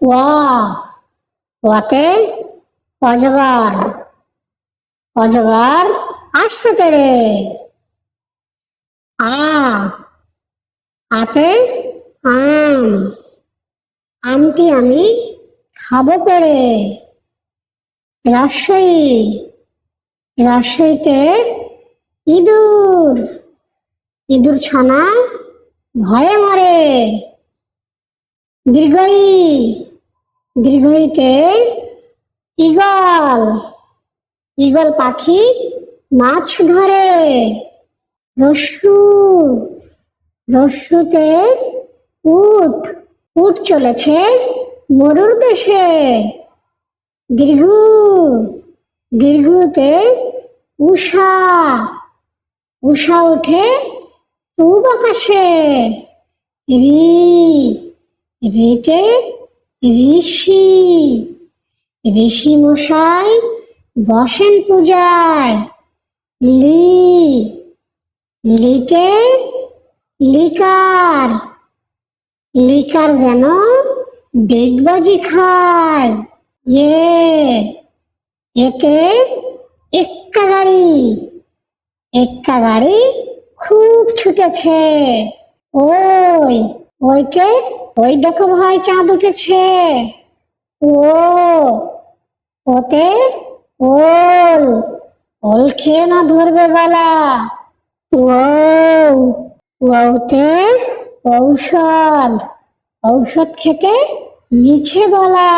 ওয়া, ওয়াতে অজগর। অজগর আসছে তেড়ে। আ, আতে আম। আমটি আমি খাবো পেড়ে। রস্বই, রস্বইতে ইঁদুর। ইঁদুর ছানা ভয়ে মরে। দীর্ঘই, দীর্ঘইতে ঈগল। ঈগল পাখি মাছ ধরে। রস্যু, রস্যুতে উট। উট চলেছে মরুর দেশে। দীর্ঘ, দীর্ঘতে উষা। উষা ওঠে পূব আকাশে। রি, রিতে ঋষি। ঋষি মশাই বসেন পূজায়। লি, লিতে লিকার। লিকার যেন ডিগবাজি খায়। এতে এক্কা গাড়ি। এক্কা গাড়ি খুব ছুটেছে। ওই, ওইতে ওই দেখো ভাই চাঁদ উঠেছে। ও, ওতে ওল। ওল খেয়ে না ধরবে গলা। ও, ওতে ঔষধ। ঔষধ খেতে মিছে বলা।